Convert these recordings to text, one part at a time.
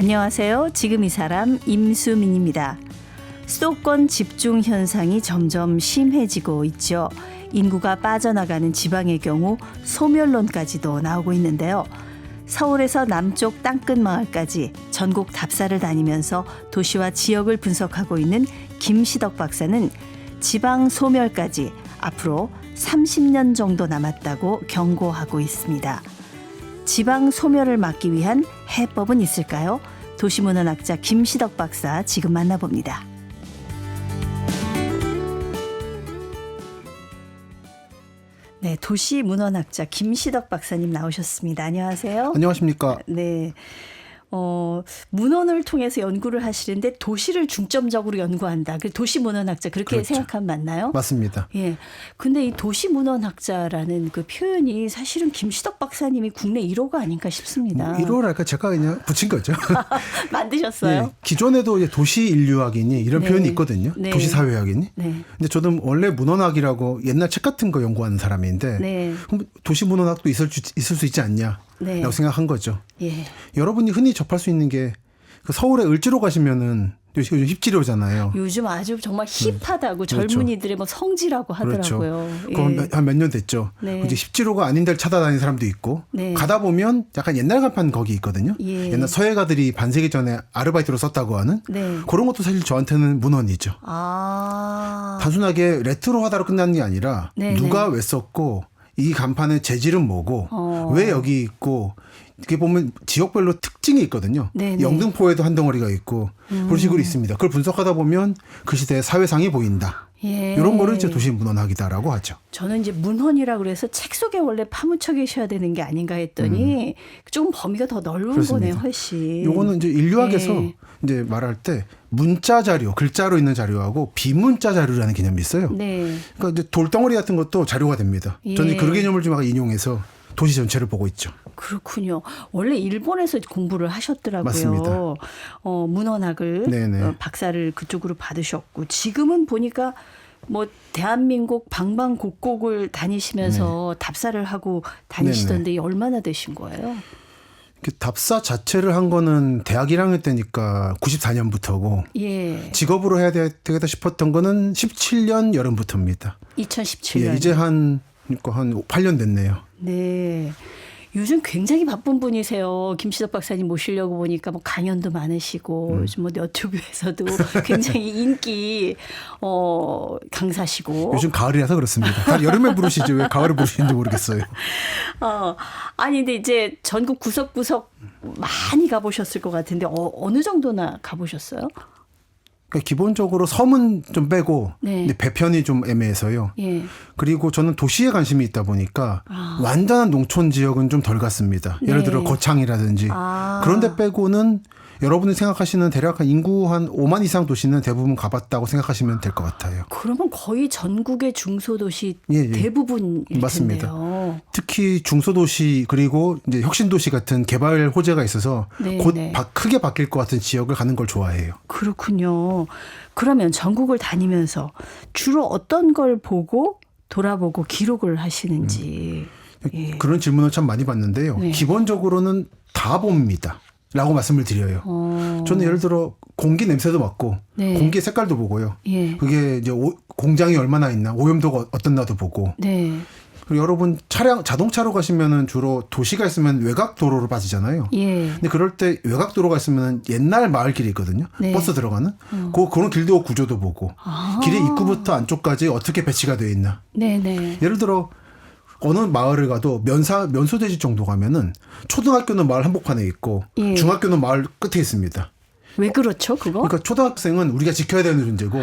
안녕하세요. 지금 이 사람 임수민입니다. 수도권 집중 현상이 점점 심해지고 있죠. 인구가 빠져나가는 지방의 경우 소멸론까지도 나오고 있는데요. 서울에서 남쪽 땅끝 마을까지 전국 답사를 다니면서 도시와 지역을 분석하고 있는 김시덕 박사는 지방 소멸까지 앞으로 30년 정도 남았다고 경고하고 있습니다. 지방 소멸을 막기 위한 해법은 있을까요? 도시문헌학자 김시덕 박사 지금 만나봅니다. 네, 도시문헌학자 김시덕 박사님 나오셨습니다. 안녕하세요. 안녕하십니까. 네. 문헌을 통해서 연구를 하시는데 도시를 중점적으로 연구한다. 도시문헌학자 그렇게 그렇죠. 생각하면 맞나요? 맞습니다. 예. 근데 이 도시문헌학자라는 그 표현이 사실은 김시덕 박사님이 국내 1호가 아닌가 싶습니다. 1호랄까 제가 그냥 붙인 거죠. 만드셨어요? 네, 기존에도 이제 도시인류학이니 이런 네. 표현이 있거든요. 네. 도시사회학이니. 네. 근데 저도 원래 문헌학이라고 옛날 책 같은 거 연구하는 사람인데 네. 그럼 도시문헌학도 있을 수 있지 않냐. 네. 라고 생각한 거죠. 예. 여러분이 흔히 접할 수 있는 게 그 서울에 을지로 가시면은 요즘 힙지로잖아요. 요즘 아주 정말 힙하다고 그렇죠. 젊은이들의 뭐 성지라고 하더라고요. 그렇죠. 한 몇 년 됐죠. 네. 이제 힙지로가 아닌 데를 찾아다니는 사람도 있고 네. 가다 보면 약간 옛날 간판 거기 있거든요. 예. 옛날 서예가들이 반세기 전에 아르바이트로 썼다고 하는 네. 그런 것도 사실 저한테는 문헌이죠. 아. 단순하게 레트로하다로 끝나는 게 아니라 네, 누가 네. 왜 썼고 이 간판의 재질은 뭐고 왜 여기 있고 이렇게 보면 지역별로 특징이 있거든요. 네, 네. 영등포에도 한 덩어리가 있고 그런 식으로 있습니다. 그걸 분석하다 보면 그 시대의 사회상이 보인다. 예. 이런 거를 이제 도시문헌학이다라고 하죠. 저는 이제 문헌이라 그래서 책 속에 원래 파묻혀 계셔야 되는 게 아닌가 했더니 조금 범위가 더 넓은 그렇습니다. 거네요, 훨씬. 요거는 이제 인류학에서 예. 이제 말할 때 문자 자료, 글자로 있는 자료하고 비문자 자료라는 개념이 있어요. 네. 그러니까 이제 돌덩어리 같은 것도 자료가 됩니다. 저는 예. 그 개념을 좀 인용해서 도시 전체를 보고 있죠. 그렇군요. 원래 일본에서 공부를 하셨더라고요. 맞습니다. 문헌학을 네네. 박사를 그쪽으로 받으셨고 지금은 보니까 뭐 대한민국 방방곡곡을 다니시면서 답사를 하고 다니시던데 얼마나 되신 거예요? 답사 자체를 한 거는 대학 1학년 때니까 94년부터고 예. 직업으로 해야 되겠다 싶었던 거는 17년 여름부터입니다. 2017년. 예, 이제 한 8년 됐네요. 네. 요즘 굉장히 바쁜 분이세요. 김시덕 박사님 모시려고 보니까 뭐 강연도 많으시고 요즘 뭐 유튜브에서도 굉장히 인기 강사시고. 요즘 가을이라서 그렇습니다. 다 여름에 부르시죠. 왜 가을에 부르시는지 모르겠어요. 아니 근데 이제 전국 구석구석 많이 가보셨을 것 같은데 어느 정도나 가보셨어요? 그러니까 기본적으로 섬은 좀 빼고 네. 근데 배편이 좀 애매해서요. 예. 그리고 저는 도시에 관심이 있다 보니까 완전한 농촌 지역은 좀 덜 갔습니다. 예를 네. 들어 거창이라든지 그런 데 빼고는 여러분이 생각하시는 대략 한 인구 한 5만 이상 도시는 대부분 가봤다고 생각하시면 될 것 같아요. 그러면 거의 전국의 중소도시 예. 대부분일 맞습니다. 텐데요. 특히 중소도시 그리고 이제 혁신도시 같은 개발 호재가 있어서 네, 곧 네. 크게 바뀔 것 같은 지역을 가는 걸 좋아해요. 그렇군요. 그러면 전국을 다니면서 주로 어떤 걸 보고 돌아보고 기록을 하시는지. 예. 그런 질문을 참 많이 받는데요. 네. 기본적으로는 다 봅니다. 라고 말씀을 드려요. 저는 예를 들어 공기 냄새도 맡고 네. 공기 색깔도 보고요. 예. 그게 이제 공장이 얼마나 있나 오염도가 어떻나도 보고 네. 그리고 여러분 자동차로 가시면은 주로 도시가 있으면 외곽 도로로 빠지잖아요. 예. 근데 그럴 때 외곽 도로가 있으면 옛날 마을 길이 있거든요. 네. 버스 들어가는 그런 길도 구조도 보고 길의 입구부터 안쪽까지 어떻게 배치가 되어 있나. 네네. 예를 들어 어느 마을을 가도 면소대지 정도 가면은 초등학교는 마을 한복판에 있고 예. 중학교는 마을 끝에 있습니다. 왜 그렇죠, 그거? 그러니까 초등학생은 우리가 지켜야 되는 존재고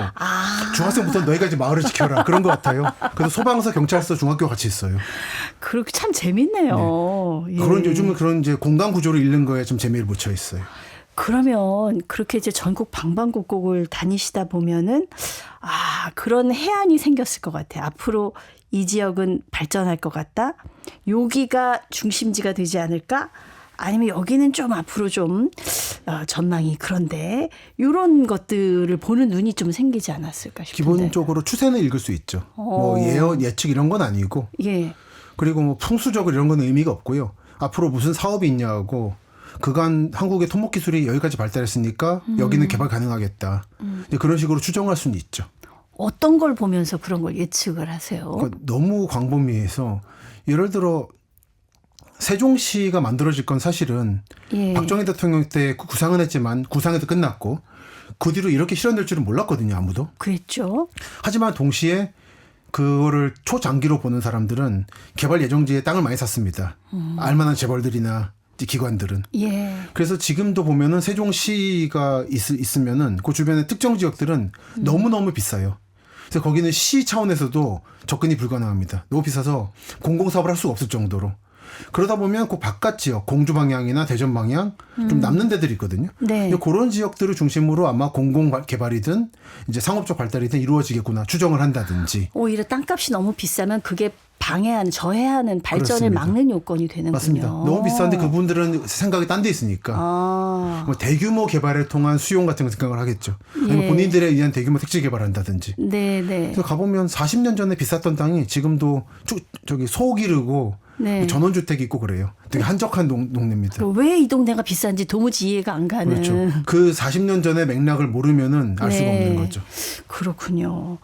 중학생부터 너희가 이제 마을을 지켜라 그런 것 같아요. 그래서 소방서, 경찰서, 중학교 같이 있어요. 그렇게 참 재밌네요. 예. 그런 요즘은 그런 이제 공간 구조를 잃는 거에 좀 재미를 붙여 있어요. 그러면 그렇게 이제 전국 방방곡곡을 다니시다 보면은 그런 해안이 생겼을 것 같아요. 앞으로 이 지역은 발전할 것 같다. 여기가 중심지가 되지 않을까? 아니면 여기는 좀 앞으로 좀 전망이 그런데 이런 것들을 보는 눈이 좀 생기지 않았을까 싶은데. 기본적으로 추세는 읽을 수 있죠. 뭐 예언, 예측 이런 건 아니고. 예. 그리고 뭐 풍수적으로 이런 건 의미가 없고요. 앞으로 무슨 사업이 있냐고 그간 한국의 토목 기술이 여기까지 발달했으니까 여기는 개발 가능하겠다. 이제 그런 식으로 추정할 수는 있죠. 어떤 걸 보면서 그런 걸 예측을 하세요? 그러니까 너무 광범위해서 예를 들어 세종시가 만들어질 건 사실은 예. 박정희 대통령 때 구상은 했지만 구상에도 끝났고 그 뒤로 이렇게 실현될 줄은 몰랐거든요. 아무도. 그랬죠. 하지만 동시에 그거를 초장기로 보는 사람들은 개발 예정지에 땅을 많이 샀습니다. 알만한 재벌들이나 기관들은. 예. 그래서 지금도 보면은 세종시가 있으면은 그 주변의 특정 지역들은 너무너무 비싸요. 그래서 거기는 시 차원에서도 접근이 불가능합니다. 너무 비싸서 공공사업을 할 수가 없을 정도로. 그러다 보면 그 바깥 지역, 공주 방향이나 대전 방향 좀 남는 데들이 있거든요. 네. 그런 지역들을 중심으로 아마 공공 개발이든 이제 상업적 발달이든 이루어지겠구나 추정을 한다든지. 오히려 땅값이 너무 비싸면 그게 방해하는, 저해하는 발전을 그렇습니다. 막는 요건이 되는군요. 맞습니다. 너무 비싼데 그분들은 생각이 딴 데 있으니까 뭐 대규모 개발을 통한 수용 같은 거 생각을 하겠죠. 아니면 예. 본인들에 의한 대규모 택지 개발한다든지. 네, 네. 그래서 가보면 40년 전에 비쌌던 땅이 지금도 저기 소 기르고 네. 전원주택이 있고 그래요. 되게 한적한 동네입니다. 왜 이 동네가 비싼지 도무지 이해가 안 가는. 그렇죠. 그 40년 전의 맥락을 모르면은 알 수가 네. 없는 거죠. 그렇군요.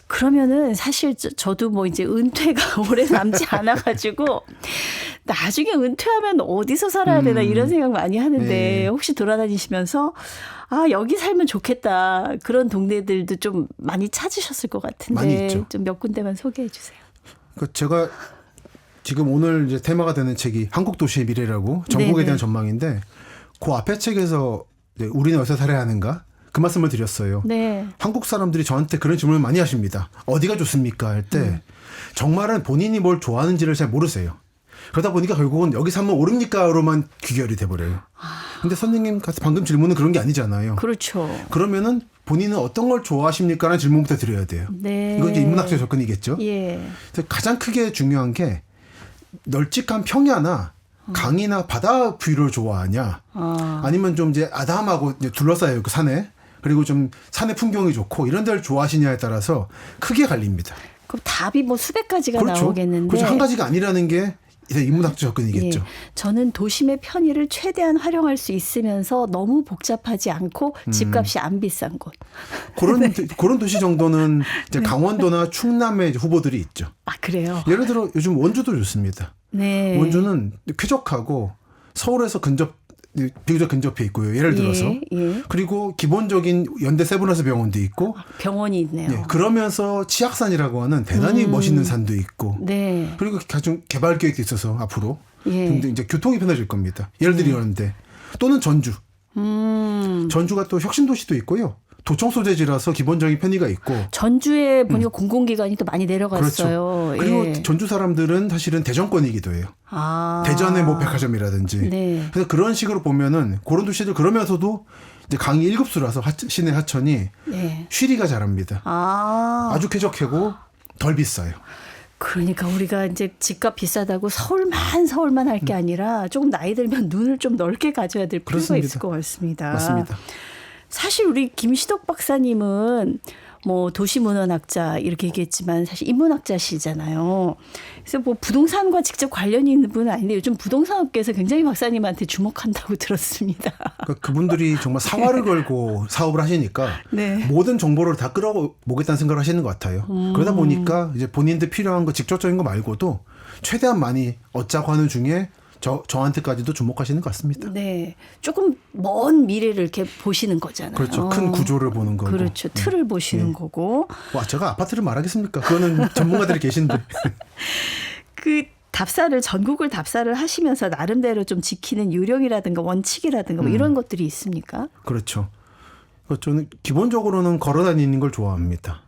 그러면은 사실 저도 뭐 이제 은퇴가 오래 남지 않아가지고 나중에 은퇴하면 어디서 살아야 되나 이런 생각 많이 하는데 네. 혹시 돌아다니시면서 여기 살면 좋겠다 그런 동네들도 좀 많이 찾으셨을 것 같은데 많이 있죠. 좀 몇 군데만 소개해 주세요. 제가 지금 오늘 이제 테마가 되는 책이 한국 도시의 미래라고 전국에 네네. 대한 전망인데 그 앞에 책에서 우리는 어디서 살아야 하는가 그 말씀을 드렸어요. 네. 한국 사람들이 저한테 그런 질문을 많이 하십니다. 어디가 좋습니까? 할 때 정말은 본인이 뭘 좋아하는지를 잘 모르세요. 그러다 보니까 결국은 여기 살면 오릅니까로만 귀결이 돼버려요. 근데 선생님 방금 질문은 그런 게 아니잖아요. 그렇죠. 그러면은 본인은 어떤 걸 좋아하십니까라는 질문부터 드려야 돼요. 네. 이건 이제 인문학적 접근이겠죠. 예. 그래서 가장 크게 중요한 게 널찍한 평야나 강이나 바다 뷰를 좋아하냐, 아니면 좀 이제 아담하고 이제 둘러싸여 그 산에 그리고 좀 산의 풍경이 좋고 이런 데를 좋아하시냐에 따라서 크게 갈립니다. 그럼 답이 뭐 수백 가지가 그렇죠. 나오겠는데. 그렇죠. 한 가지가 아니라는 게 이제 인문학적 접근이겠죠. 예. 저는 도심의 편의를 최대한 활용할 수 있으면서 너무 복잡하지 않고 집값이 안 비싼 곳. 그런 도시 정도는 이제 강원도나 충남의 이제 후보들이 있죠. 그래요? 예를 들어 요즘 원주도 좋습니다. 네. 원주는 쾌적하고 서울에서 비교적 근접해 있고요. 예를 들어서. 예. 그리고 기본적인 연대 세브란스 병원도 있고. 병원이 있네요. 네, 그러면서 치악산이라고 하는 대단히 멋있는 산도 있고. 네. 그리고 가중 개발 계획도 있어서 앞으로. 예. 근데 이제 교통이 편해질 겁니다. 예를 들이는데 또는 전주. 전주가 또 혁신도시도 있고요. 도청 소재지라서 기본적인 편의가 있고. 전주에 보니까 공공기관이 또 많이 내려갔어요. 그렇죠. 그리고 예. 전주 사람들은 사실은 대전권이기도 해요. 대전의 뭐 백화점이라든지. 네. 그래서 그런 식으로 보면은 그런 도시들 그러면서도 이제 강이 1급수라서 시내 하천이 네. 쉬리가 잘합니다. 아주 쾌적하고 덜 비싸요. 그러니까 우리가 이제 집값 비싸다고 서울만 할 게 아니라 조금 나이 들면 눈을 좀 넓게 가져야 될 필요가 그렇습니다. 있을 것 같습니다. 맞습니다. 사실 우리 김시덕 박사님은 뭐 도시문헌학자 이렇게 얘기했지만 사실 인문학자시잖아요. 그래서 뭐 부동산과 직접 관련이 있는 분은 아닌데 요즘 부동산 업계에서 굉장히 박사님한테 주목한다고 들었습니다. 그러니까 그분들이 정말 사활을 걸고 사업을 하시니까 네. 모든 정보를 다 끌어보겠다는 생각을 하시는 것 같아요. 그러다 보니까 이제 본인들 필요한 거 직접적인 거 말고도 최대한 많이 얻자고 하는 중에 저한테까지도 주목하시는 것 같습니다. 네. 조금 먼 미래를 이렇게 보시는 거잖아요. 그렇죠. 큰 구조를 보는 거고. 그렇죠. 틀을 보시는 거고. 와, 제가 아파트를 말하겠습니까? 그거는 전문가들이 계신데. 그 전국을 답사를 하시면서 나름대로 좀 지키는 요령이라든가 원칙이라든가 뭐 이런 것들이 있습니까? 그렇죠. 저는 기본적으로는 걸어 다니는 걸 좋아합니다.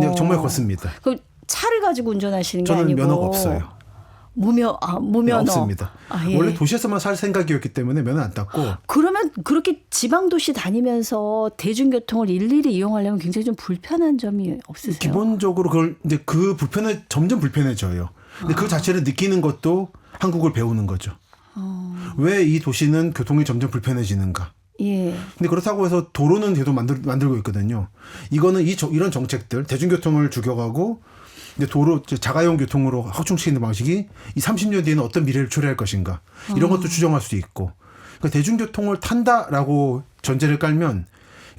네, 정말 걷습니다. 그럼 차를 가지고 운전하시는 게 저는 아니고 면허가 없어요. 무면허. 없습니다. 예. 원래 도시에서만 살 생각이었기 때문에 면허 안 땄고. 그러면 그렇게 지방 도시 다니면서 대중교통을 일일이 이용하려면 굉장히 좀 불편한 점이 없으세요? 기본적으로 그걸 이제 그 불편해 점점 불편해져요. 근데 그 자체를 느끼는 것도 한국을 배우는 거죠. 왜 이 도시는 교통이 점점 불편해지는가? 예. 근데 그렇다고 해서 도로는 계속 만들고 있거든요. 이거는 이런 정책들 대중교통을 죽여가고 이제 도로 자가용 교통으로 확충시키는 방식이 이 30년 뒤에는 어떤 미래를 초래할 것인가 이런 것도 추정할 수 있고 그러니까 대중교통을 탄다라고 전제를 깔면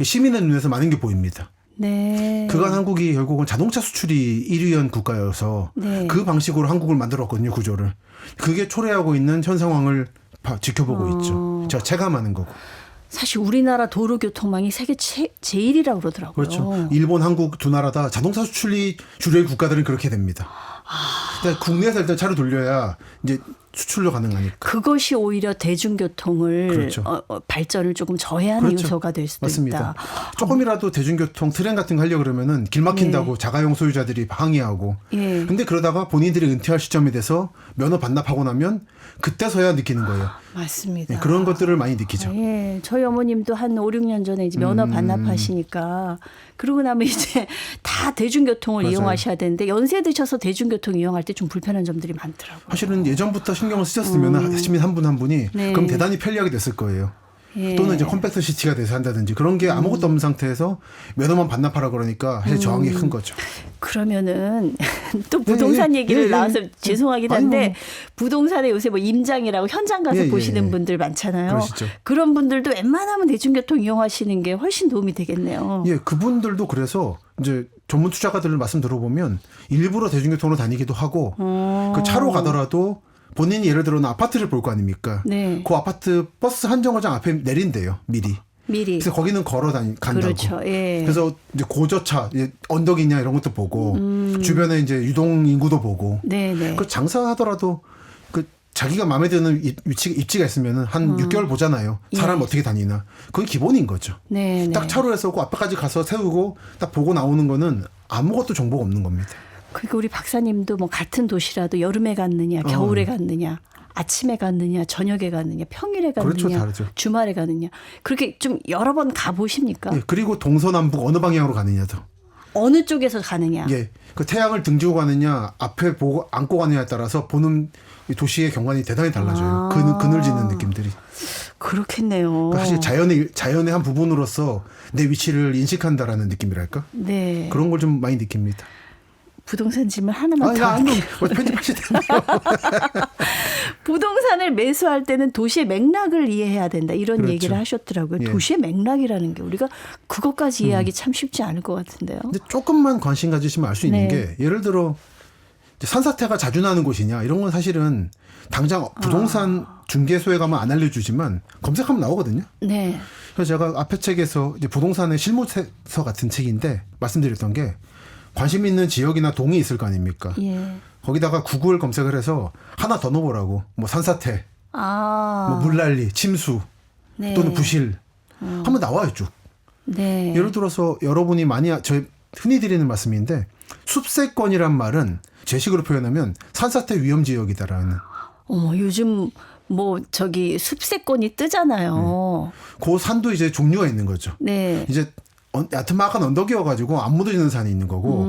시민의 눈에서 많은 게 보입니다. 네. 그간 한국이 결국은 자동차 수출이 1위였던 국가여서 네. 그 방식으로 한국을 만들었거든요, 구조를. 그게 초래하고 있는 현 상황을 지켜보고 있죠. 제가 체감하는 거고. 사실 우리나라 도로교통망이 세계 제일이라고 그러더라고요. 그렇죠. 일본, 한국 두 나라 다 자동차 수출이 주류의 국가들은 그렇게 됩니다. 그러니까 국내에서 일단 차를 돌려야 이제 수출로 가능하니까. 그것이 오히려 대중교통을 그렇죠. 발전을 조금 저해하는 그렇죠. 요소가 될 수도 맞습니다. 있다. 조금이라도 대중교통 트램 같은 거 하려고 그러면은 길 막힌다고 자가용 소유자들이 항의하고. 예. 근데 그러다가 본인들이 은퇴할 시점이 돼서 면허 반납하고 나면 그때서야 느끼는 거예요. 맞습니다. 예, 그런 것들을 많이 느끼죠. 예, 저희 어머님도 한 5, 6년 전에 이제 면허 반납하시니까 그러고 나면 이제 다 대중교통을 맞아요. 이용하셔야 되는데 연세 드셔서 대중교통 이용할 때 좀 불편한 점들이 많더라고요. 사실은 예전부터 신경을 쓰셨으면 시민 한 분 한 분이 네. 그럼 대단히 편리하게 됐을 거예요. 예. 또는 이제 컴팩트 시티가 돼서 한다든지 그런 게 아무것도 없는 상태에서 면허만 반납하라 그러니까 사실 저항이 큰 거죠. 그러면은 또 부동산 예, 얘기를 예, 나와서 예. 죄송하긴 아니, 한데 뭐. 부동산에 요새 뭐 임장이라고 현장 가서 예, 예, 보시는 예. 분들 많잖아요. 그러시죠. 그런 분들도 웬만하면 대중교통 이용하시는 게 훨씬 도움이 되겠네요. 예, 그분들도 그래서 이제 전문 투자가들 말씀 들어보면 일부러 대중교통으로 다니기도 하고 그 차로 가더라도 본인이 예를 들어 아파트를 볼 거 아닙니까? 네. 그 아파트 버스 한 정거장 앞에 내린대요, 미리. 미리. 그래서 거기는 간다고. 그렇죠. 예. 그래서 이제 고저차, 언덕이냐 이런 것도 보고 주변에 이제 유동 인구도 보고. 네네. 그 장사하더라도 그 자기가 마음에 드는 입지가 있으면은 한 6개월 보잖아요. 사람 예. 어떻게 다니나. 그건 기본인 거죠. 네네. 딱 차로 해서 그 앞에까지 가서 세우고 딱 보고 나오는 거는 아무것도 정보가 없는 겁니다. 그리고 우리 박사님도 뭐 같은 도시라도 여름에 갔느냐, 겨울에 갔느냐, 아침에 갔느냐, 저녁에 갔느냐, 평일에 갔느냐, 그렇죠, 다르죠. 주말에 갔느냐. 그렇게 좀 여러 번 가보십니까? 예, 그리고 동서남북 어느 방향으로 가느냐도. 어느 쪽에서 가느냐. 예, 그 태양을 등지고 가느냐 앞에 보고 안고 가느냐에 따라서 보는 이 도시의 경관이 대단히 달라져요. 그늘지는 느낌들이. 그렇겠네요. 그러니까 사실 자연의 한 부분으로서 내 위치를 인식한다라는 느낌이랄까? 네. 그런 걸 좀 많이 느낍니다. 부동산 질문 하나만 더 아니, 할게요. 편집하시잖아요. 부동산을 매수할 때는 도시의 맥락을 이해해야 된다. 이런 그렇죠. 얘기를 하셨더라고요. 예. 도시의 맥락이라는 게 우리가 그것까지 이해하기 참 쉽지 않을 것 같은데요. 근데 조금만 관심 가지시면 알 수 있는 네. 게 예를 들어 이제 산사태가 자주 나는 곳이냐 이런 건 사실은 당장 부동산 중개소에 가면 안 알려주지만 검색하면 나오거든요. 네. 그래서 제가 앞에 책에서 이제 부동산의 실무서 같은 책인데 말씀드렸던 게 관심 있는 지역이나 동이 있을 거 아닙니까? 예. 거기다가 구글 검색을 해서 하나 더 넣어보라고. 뭐 산사태, 뭐 물난리, 침수 네. 또는 부실 한번 나와요 쭉. 네. 예를 들어서 여러분이 많이 저희 흔히 드리는 말씀인데 숲세권이란 말은 제 식으로 표현하면 산사태 위험 지역이다라는. 어머, 요즘 뭐 저기 숲세권이 뜨잖아요. 그 산도 이제 종류가 있는 거죠. 네. 이제 야트막한 언덕이어가지고 안 묻어지는 산이 있는 거고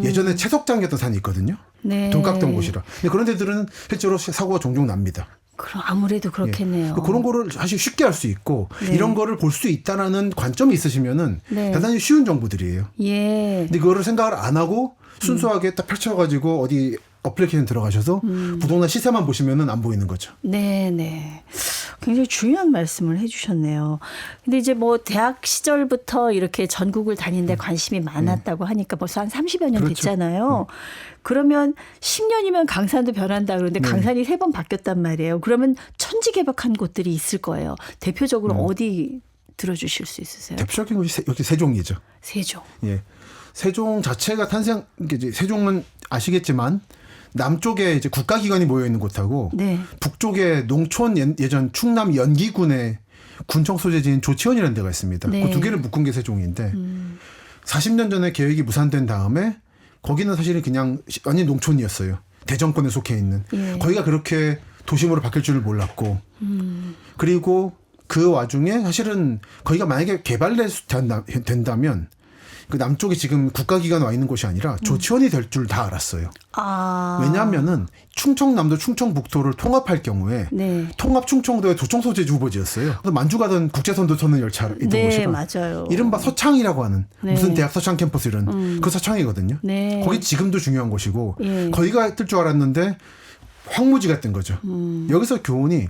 예전에 채석장이었던 산이 있거든요. 네. 돌깎던 곳이라. 근데 그런 데들은 실제로 사고가 종종 납니다. 그럼 아무래도 그렇겠네요. 그런 거를 사실 쉽게 할 수 있고 네. 이런 거를 볼 수 있다라는 관점이 있으시면은 네. 대단히 쉬운 정보들이에요. 예. 근데 그거를 생각을 안 하고 순수하게 딱 펼쳐가지고 어디 어플리케이션 들어가셔서 부동산 시세만 보시면은 안 보이는 거죠. 네네. 굉장히 중요한 말씀을 해주셨네요. 근데 이제 뭐 대학 시절부터 이렇게 전국을 다니는데 관심이 많았다고 하니까 벌써 한 30여 년 그렇죠. 됐잖아요. 그러면 10년이면 강산도 변한다 그러는데 네. 강산이 3번 바뀌었단 말이에요. 그러면 천지개박한 곳들이 있을 거예요. 대표적으로 어디 들어주실 수 있으세요? 대표적인 곳이 여기 세종이죠. 세종. 예. 세종 자체가 이제 세종은 아시겠지만 남쪽에 이제 국가기관이 모여 있는 곳하고 네. 북쪽에 농촌 예전 충남 연기군의 군청 소재지인 조치원이라는 데가 있습니다. 네. 그 두 개를 묶은 게 세종인데 40년 전에 계획이 무산된 다음에 거기는 사실은 그냥 완전 농촌이었어요. 대정권에 속해 있는. 예. 거기가 그렇게 도심으로 바뀔 줄을 몰랐고 그리고 그 와중에 사실은 거기가 만약에 개발된다면 그 남쪽에 지금 국가기관 와 있는 곳이 아니라 조치원이 될 줄 다 알았어요. 왜냐하면은 충청남도 충청북도를 통합할 경우에 네. 통합 충청도의 도청 소재 후보지였어요. 그래서 만주 가던 국제선도 터는 열차 있던 네, 곳이가 맞아요. 이른바 서창이라고 하는 네. 무슨 대학 서창 캠퍼스 이런 그 서창이거든요. 네. 거기 지금도 중요한 곳이고 예. 거기가 뜰 줄 알았는데 황무지가 뜬 거죠. 여기서 교훈이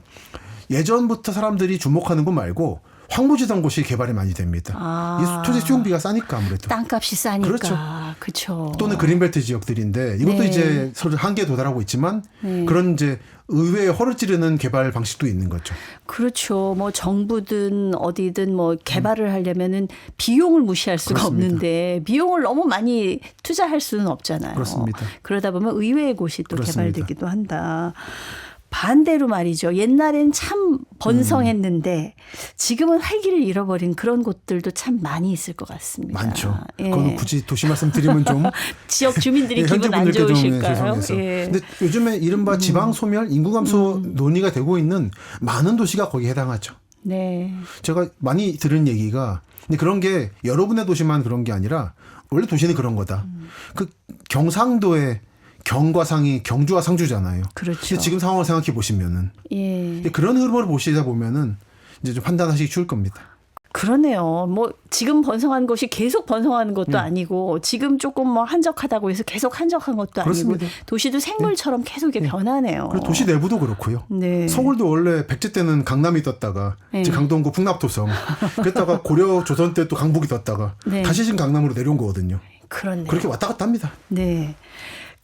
예전부터 사람들이 주목하는 곳 말고 황무지던 곳이 개발이 많이 됩니다. 이 토지 수용비가 싸니까 아무래도. 땅값이 싸니까. 그렇죠. 그렇죠. 또는 그린벨트 지역들인데 이것도 네. 이제 서로 한계에 도달하고 있지만 네. 그런 이제 의회에 허를 찌르는 개발 방식도 있는 거죠. 그렇죠. 뭐 정부든 어디든 뭐 개발을 하려면은 비용을 무시할 수가 그렇습니다. 없는데 비용을 너무 많이 투자할 수는 없잖아요. 그렇습니다. 그러다 보면 의외의 곳이 또 그렇습니다. 개발되기도 한다. 반대로 말이죠. 옛날엔 참 번성했는데 지금은 활기를 잃어버린 그런 곳들도 참 많이 있을 것 같습니다. 많죠. 예. 그건 굳이 도시 말씀드리면 좀 지역 주민들이 예, 기분 안 현지 분들께 좀 좋으실까요? 죄송해서. 예. 근데 요즘에 이른바 지방 소멸, 인구 감소 논의가 되고 있는 많은 도시가 거기에 해당하죠. 네. 제가 많이 들은 얘기가 근데 그런 게 여러분의 도시만 그런 게 아니라 원래 도시는 그런 거다. 그 경상도의 경과 상이 경주와 상주잖아요. 그렇죠. 근데 지금 상황을 생각해 보시면은 예. 그런 흐름을 보시다 보면은 이제 좀 판단하시기 쉬울 겁니다. 그러네요. 뭐 지금 번성한 것이 계속 번성하는 것도 네. 아니고 지금 조금 뭐 한적하다고 해서 계속 한적한 것도 그렇습니다. 아니고 도시도 생물처럼 계속 이게 변하네요. 그리고 도시 내부도 그렇고요. 네. 서울도 원래 백제 때는 강남이 떴다가 네. 이제 강동구 풍납도성 그랬다가 고려 조선 때 또 강북이 떴다가 네. 다시 지금 강남으로 내려온 거거든요. 그렇네요. 그렇게 왔다 갔다 합니다. 네.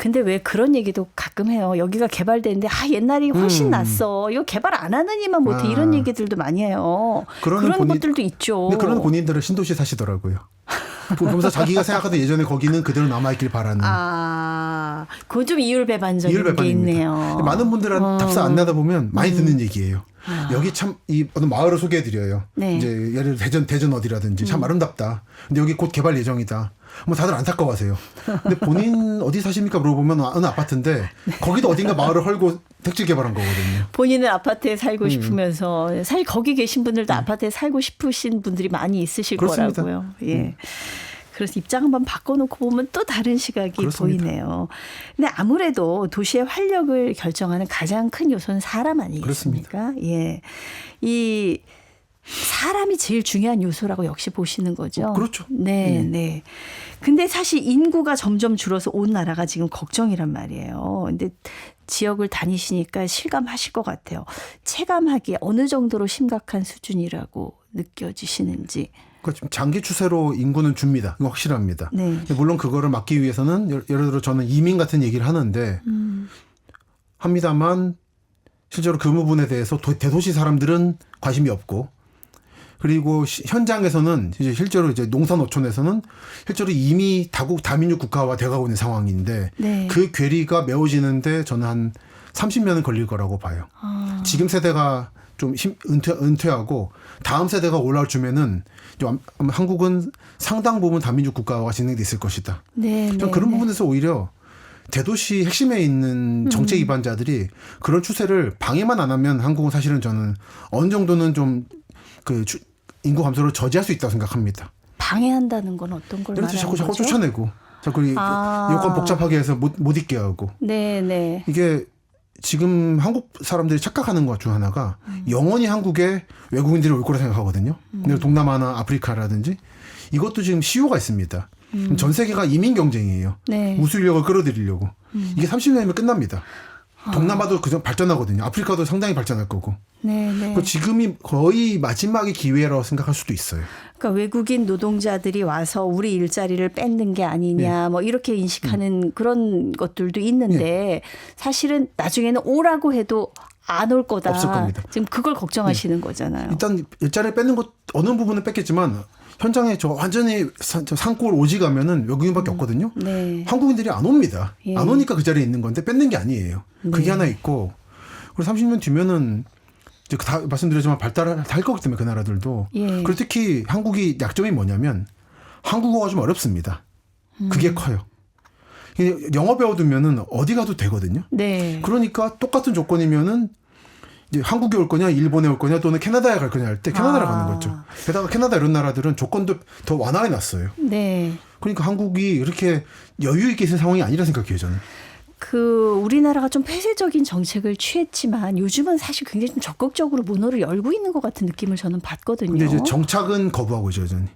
근데 왜 그런 얘기도 가끔 해요. 여기가 개발되는데 옛날이 훨씬 낫어. 이거 개발 안 하느니만 못해. 이런 얘기들도 많이 해요. 그런 것들도 있죠. 근데 그런 본인들은 신도시 사시더라고요. 그러면서 자기가 생각하던 예전에 거기는 그대로 남아있길 바라는. 그건 좀 이율배반적인 게 있네요. 많은 분들은 답사 안 나다 보면 많이 듣는 얘기예요. 여기 참 이 어느 마을을 소개해드려요. 네. 이제 예를 들어 대전 어디라든지 참 아름답다. 근데 여기 곧 개발 예정이다. 뭐 다들 안타까워하세요. 근데 본인 어디 사십니까 물어보면 어느 아파트인데 거기도 어딘가 마을을 헐고 택지 개발한 거거든요. 본인은 아파트에 살고 싶으면서 사실 거기 계신 분들도 아파트에 살고 싶으신 분들이 많이 있으실 그렇습니다. 거라고요. 예. 그래서 입장 한번 바꿔놓고 보면 또 다른 시각이 그렇습니다. 보이네요. 근데 아무래도 도시의 활력을 결정하는 가장 큰 요소는 사람 아니겠습니까? 예. 이 사람이 제일 중요한 요소라고 역시 보시는 거죠. 그렇죠. 네, 네. 근데 사실 인구가 점점 줄어서 온 나라가 지금 걱정이란 말이에요. 근데 지역을 다니시니까 실감하실 것 같아요. 체감하기에 어느 정도로 심각한 수준이라고 느껴지시는지. 그러니까 좀 장기 추세로 인구는 줍니다. 이거 확실합니다. 네. 근데 물론 그거를 막기 위해서는 예를 들어 저는 이민 같은 얘기를 하는데 합니다만 실제로 그 부분에 대해서 대도시 사람들은 관심이 없고 그리고 현장에서는 이제 실제로 이제 농산어촌에서는 실제로 이미 다민족 국가화 돼가고 있는 상황인데 네. 그 괴리가 메워지는데 저는 한 30년은 걸릴 거라고 봐요. 지금 세대가 좀 은퇴하고 다음 세대가 올라올 쯤에는 한국은 상당 부분 다민족 국가화가 진행돼 있을 것이다. 네, 저는 네, 그런 네. 부분에서 오히려 대도시 핵심에 있는 정책 위반자들이 그런 추세를 방해만 안 하면 한국은 사실은 저는 어느 정도는 좀 그 인구 감소를 저지할 수 있다고 생각합니다. 방해한다는 건 어떤 걸 예를 말하는 들어 자꾸 거죠? 쫓아내고 자꾸 요건 복잡하게 해서 못 있게 하고 네, 네. 이게 지금 한국 사람들이 착각하는 것 중 하나가 영원히 한국에 외국인들이 올 거라 생각하거든요. 근데 동남아나 아프리카라든지 이것도 지금 시효가 있습니다. 전 세계가 이민 경쟁이에요. 네. 우수 인력을 끌어들이려고. 이게 30년이면 끝납니다. 동남아도 그저 발전하거든요. 아프리카도 상당히 발전할 거고. 네, 네. 그 지금이 거의 마지막의 기회라고 생각할 수도 있어요. 그러니까 외국인 노동자들이 와서 우리 일자리를 뺏는 게 아니냐 뭐 이렇게 인식하는 그런 것들도 있는데 사실은 나중에는 오라고 해도 안 올 거다. 없을 겁니다. 지금 그걸 걱정하시는 거잖아요. 일단 일자리를 뺏는 것 어느 부분은 뺐겠지만 현장에 저 완전히 산골 오지 가면은 외국인밖에 없거든요. 네. 한국인들이 안 옵니다. 예. 안 오니까 그 자리에 있는 건데 뺏는 게 아니에요. 그게 네. 하나 있고 그리고 30년 뒤면은 이제 다 말씀드렸지만 발달할 거기 때문에 그 나라들도. 예. 그리고 특히 한국이 약점이 뭐냐면 한국어가 좀 어렵습니다. 그게 커요. 영어 배워두면은 어디 가도 되거든요. 네. 그러니까 똑같은 조건이면은 이제 한국에 올 거냐, 일본에 올 거냐, 또는 캐나다에 갈 거냐 할 때 캐나다로 가는 거죠. 게다가 캐나다 이런 나라들은 조건도 더 완화해 놨어요. 네. 그러니까 한국이 이렇게 여유 있게 있는 상황이 아니라 생각해요, 저는. 우리나라가 좀 폐쇄적인 정책을 취했지만 요즘은 사실 굉장히 좀 적극적으로 문호를 열고 있는 것 같은 느낌을 저는 받거든요. 근데 이제 정착은 거부하고 있죠, 여전히.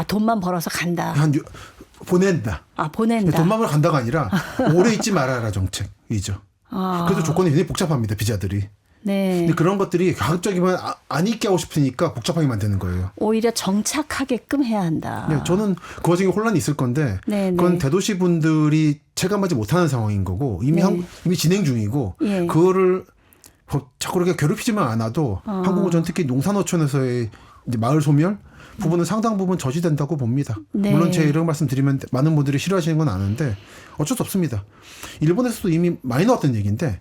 돈만 벌어서 간다. 보낸다. 보낸다. 돈만 벌어 간다가 아니라 오래 있지 말아라 정책이죠. 그래서 조건이 굉장히 복잡합니다, 비자들이. 네. 근데 그런 것들이 가급적이면 안 있게 하고 싶으니까 복잡하게 만드는 거예요. 오히려 정착하게끔 해야 한다. 네, 저는 그 와중에 혼란이 있을 건데 그건 대도시 분들이 체감하지 못하는 상황인 거고 이미 진행 중이고 그거를 자꾸 그렇게 괴롭히지만 않아도 한국은 전 특히 농산어촌에서의 이제 마을 소멸 부분은 상당 부분 저지된다고 봅니다. 물론 제 이런 말씀 드리면 많은 분들이 싫어하시는 건 아는데 어쩔 수 없습니다. 일본에서도 이미 많이 나왔던 얘기인데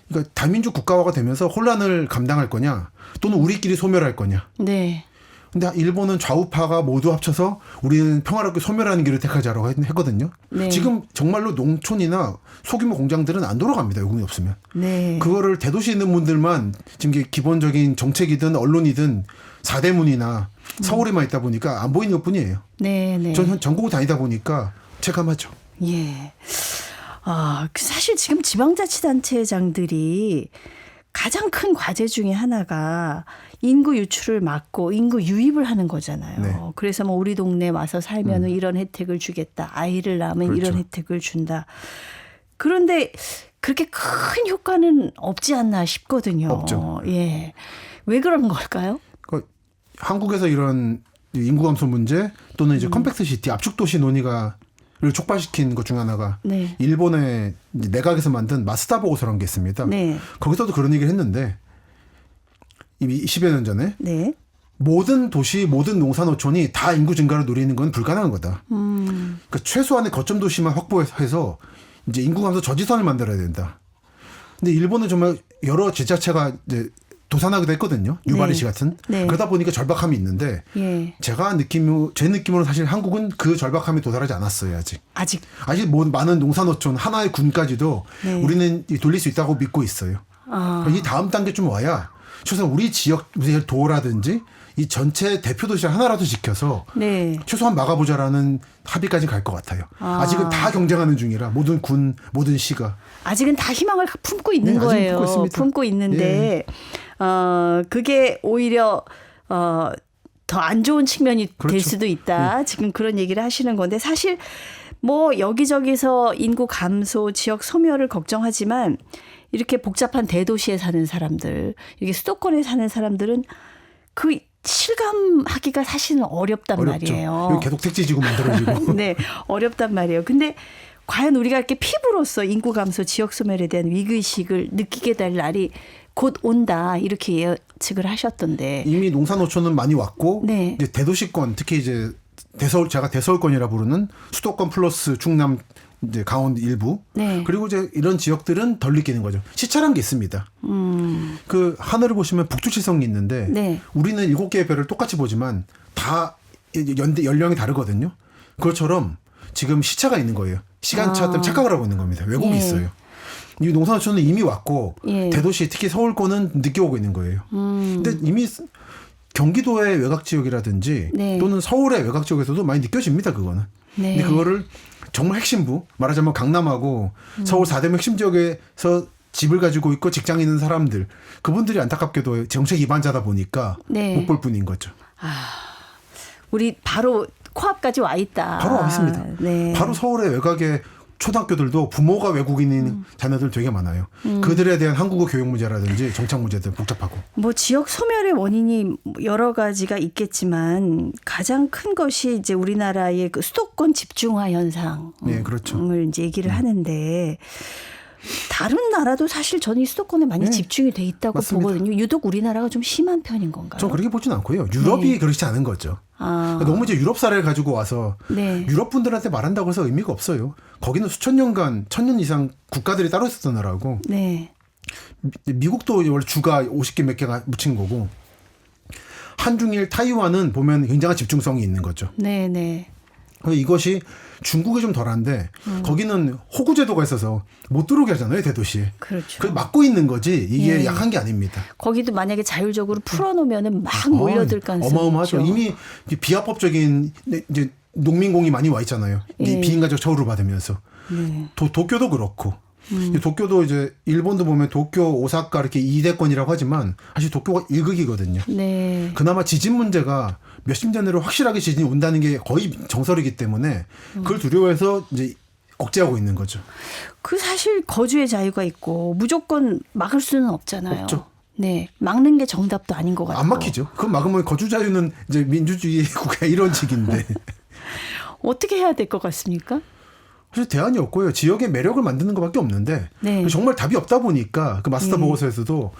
그러니까 다민족 국가화가 되면서 혼란을 감당할 거냐 또는 우리끼리 소멸할 거냐. 네. 근데 일본은 좌우파가 모두 합쳐서 우리는 평화롭게 소멸하는 길을 택하자라고 했거든요. 네. 지금 정말로 농촌이나 소규모 공장들은 안 돌아갑니다. 요금이 없으면. 네. 그거를 대도시에 있는 분들만 지금 이게 기본적인 정책이든 언론이든 사대문이나 서울에만 있다 보니까 안 보이는 것뿐이에요. 네. 전 전국을 다니다 보니까 체감하죠. 예. 사실 지금 지방자치단체장들이 가장 큰 과제 중에 하나가 인구 유출을 막고 인구 유입을 하는 거잖아요. 네. 그래서 뭐 우리 동네 와서 살면 이런 혜택을 주겠다. 아이를 낳으면 그렇죠. 이런 혜택을 준다. 그런데 그렇게 큰 효과는 없지 않나 싶거든요. 없죠. 예. 왜 그런 걸까요? 그러니까 한국에서 이런 인구 감소 문제 또는 이제 컴팩트 시티 압축 도시 논의가 를 촉발시킨 것 중 하나가 일본의 내각에서 만든 마스다 보고서라는 게 있습니다. 네. 거기서도 그런 얘기를 했는데 이미 20여 년 전에 모든 도시, 모든 농산어촌이 다 인구 증가를 노리는 건 불가능한 거다. 그러니까 최소한의 거점 도시만 확보해서 이제 인구 감소 저지선을 만들어야 된다. 근데 일본은 정말 여러 지자체가 이제 도산하기도 했거든요. 유바리시 같은. 그러다 보니까 절박함이 있는데 제 느낌으로 사실 한국은 그 절박함에 도달하지 않았어요. 아직 많은 농산어촌 하나의 군까지도 우리는 돌릴 수 있다고 믿고 있어요. 이 다음 단계 좀 와야 최소한 우리 지역 도라든지 이 전체 대표 도시 하나라도 지켜서 최소한 막아보자라는 합의까지 갈 것 같아요. 아직은 다 경쟁하는 중이라 모든 군, 모든 시가. 아직은 다 희망을 품고 있는 거예요. 품고 있는데 그게 오히려 더 안 좋은 측면이 될 수도 있다. 지금 그런 얘기를 하시는 건데 사실 뭐 여기저기서 인구 감소, 지역 소멸을 걱정하지만 이렇게 복잡한 대도시에 사는 사람들, 이렇게 수도권에 사는 사람들은 그 실감하기가 사실은 어렵단 말이에요. 여기 계속 택지지구 만들어지고. 네, 어렵단 말이에요. 근데 과연 우리가 이렇게 피부로서 인구 감소, 지역 소멸에 대한 위기의식을 느끼게 될 날이 곧 온다 이렇게 예측을 하셨던데 이미 농산어촌은 많이 왔고 이제 대도시권 특히 이제 제가 대서울권이라 부르는 수도권 플러스 충남 이제 강원 일부 그리고 이제 이런 지역들은 덜 느끼는 거죠. 시차란 게 있습니다. 그 하늘을 보시면 북두칠성이 있는데 우리는 7개의 별을 똑같이 보지만 다 연령이 다르거든요. 그것처럼 지금 시차가 있는 거예요. 시간차 때문에 착각을 하고 있는 겁니다. 왜곡이 있어요. 이 농산어촌은 이미 왔고 대도시 특히 서울권은 늦게 오고 있는 거예요. 근데 이미 경기도의 외곽 지역이라든지 또는 서울의 외곽 지역에서도 많이 느껴집니다. 그거는. 근데 그거를 정말 핵심부 말하자면 강남하고 서울 4대문 핵심 지역에서 집을 가지고 있고 직장에 있는 사람들 그분들이 안타깝게도 정책 위반자다 보니까 못 볼 뿐인 거죠. 우리 바로 코앞까지 와 있다. 바로 와 있습니다. 바로 서울의 외곽에 초등학교들도 부모가 외국인인 자녀들 되게 많아요. 그들에 대한 한국어 교육 문제라든지 정착 문제들 복잡하고. 뭐 지역 소멸의 원인이 여러 가지가 있겠지만 가장 큰 것이 이제 우리나라의 그 수도권 집중화 현상을 그렇죠. 이제 얘기를 하는데 다른 나라도 사실 저는 이 수도권에 많이 집중이 돼 있다고 보거든요. 유독 우리나라가 좀 심한 편인 건가요? 전 그렇게 보진 않고요. 유럽이 그렇지 않은 거죠. 그러니까 너무 이제 유럽 사례를 가지고 와서 유럽 분들한테 말한다고 해서 의미가 없어요. 거기는 수천 년간 1000년 이상 국가들이 따로 있었던 나라고 미국도 원래 주가 50개 몇 개가 묻힌 거고 한중일 타이완은 보면 굉장한 집중성이 있는 거죠. 이것이 중국이 좀 덜한데 거기는 호구 제도가 있어서 못 들어오게 하잖아요, 대도시에. 그렇죠. 그걸 막고 있는 거지 이게 예. 약한 게 아닙니다. 거기도 만약에 자율적으로 풀어놓으면은 막 몰려들 가능성이 어마어마하죠. 있죠. 이미 비합법적인 이제 농민공이 많이 와 있잖아요. 예. 비인간적 처우를 받으면서. 네. 도쿄도 그렇고. 도쿄도 이제 일본도 보면 도쿄, 오사카 이렇게 2대권이라고 하지만 사실 도쿄가 1극이거든요. 네. 그나마 지진 문제가 몇십 년 내로 확실하게 지진이 온다는 게 거의 정설이기 때문에 그걸 두려워해서 이제 억제하고 있는 거죠. 그 사실 거주의 자유가 있고 무조건 막을 수는 없잖아요. 없죠. 네, 막는 게 정답도 아닌 것 같고. 안 막히죠. 그건 막으면 거주 자유는 이제 민주주의 국가 이런 식인데. 어떻게 해야 될 것 같습니까? 사실 대안이 없고요. 지역의 매력을 만드는 것밖에 없는데 네. 정말 답이 없다 보니까 그 마스터 보고서에서도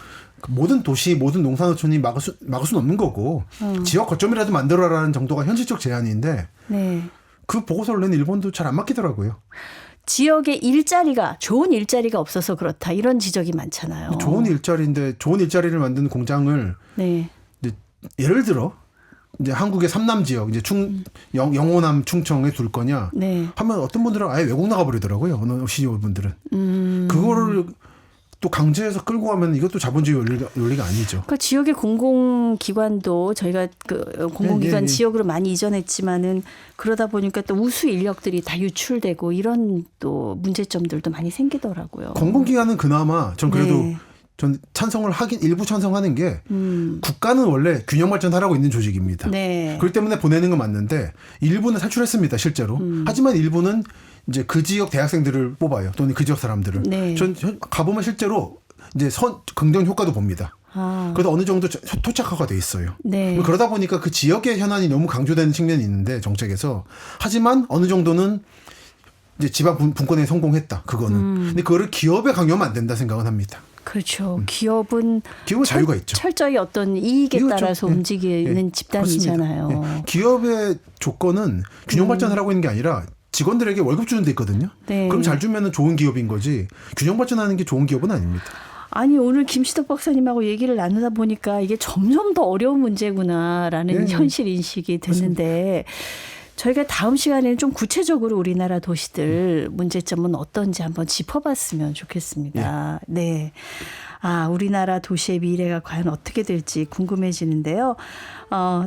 모든 도시, 모든 농산어촌이 막을 수는 없는 거고 지역 거점이라도 만들어라라는 정도가 현실적 제안인데 네. 그 보고서를 낸 일본도 잘 안 막히더라고요. 지역에 좋은 일자리가 없어서 그렇다 이런 지적이 많잖아요. 좋은 일자리인데 좋은 일자리를 만드는 공장을 네. 이제 예를 들어 이제 한국의 삼남 지역 이제 영호남 충청에 둘 거냐 네. 하면 어떤 분들은 아예 외국 나가 버리더라고요. 어느 시니어 분들은 그거를 또 강제해서 끌고 가면 이것도 자본주의 논리가 아니죠. 그러니까 지역의 공공기관도 저희가 그 공공기관 네. 지역으로 많이 이전했지만은 그러다 보니까 또 우수 인력들이 다 유출되고 이런 또 문제점들도 많이 생기더라고요. 공공기관은 그나마 전 그래도 네. 전 찬성을 하긴 일부 찬성하는 게 국가는 원래 균형 발전하라고 있는 조직입니다. 네. 그렇기 때문에 보내는 건 맞는데 일부는 탈출했습니다, 실제로. 하지만 일부는 이제 그 지역 대학생들을 뽑아요. 또는 그 지역 사람들을. 네. 전 가보면 실제로 이제 긍정 효과도 봅니다. 아. 그래도 어느 정도 토착화가 돼 있어요. 네. 그러다 보니까 그 지역의 현안이 너무 강조되는 측면이 있는데 정책에서 하지만 어느 정도는 이제 지방 분권에 성공했다. 그거는. 근데 그거를 기업에 강요하면 안 된다 생각은 합니다. 그렇죠. 기업은 자유가 있죠. 철저히 어떤 이익에 이거죠. 따라서 네. 움직이는 네. 집단이잖아요. 그렇습니다. 네. 기업의 조건은 균형 발전을 하고 있는 게 아니라 직원들에게 월급 주는 데 있거든요. 네. 그럼 잘 주면 좋은 기업인 거지 균형 발전하는 게 좋은 기업은 아닙니다. 아니 오늘 김시덕 박사님하고 얘기를 나누다 보니까 이게 점점 더 어려운 문제구나라는 네. 현실 인식이 됐는데 저희가 다음 시간에는 좀 구체적으로 우리나라 도시들 문제점은 어떤지 한번 짚어봤으면 좋겠습니다. 네. 아, 우리나라 도시의 미래가 과연 어떻게 될지 궁금해지는데요.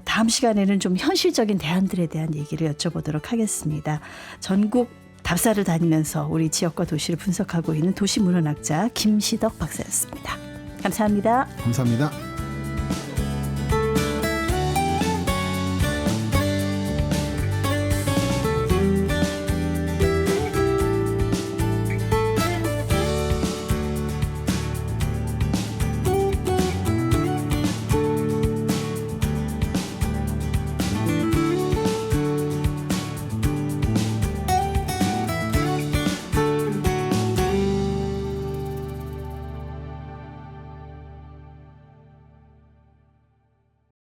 다음 시간에는 좀 현실적인 대안들에 대한 얘기를 여쭤보도록 하겠습니다. 전국 답사를 다니면서 우리 지역과 도시를 분석하고 있는 도시문헌학자 김시덕 박사였습니다. 감사합니다. 감사합니다.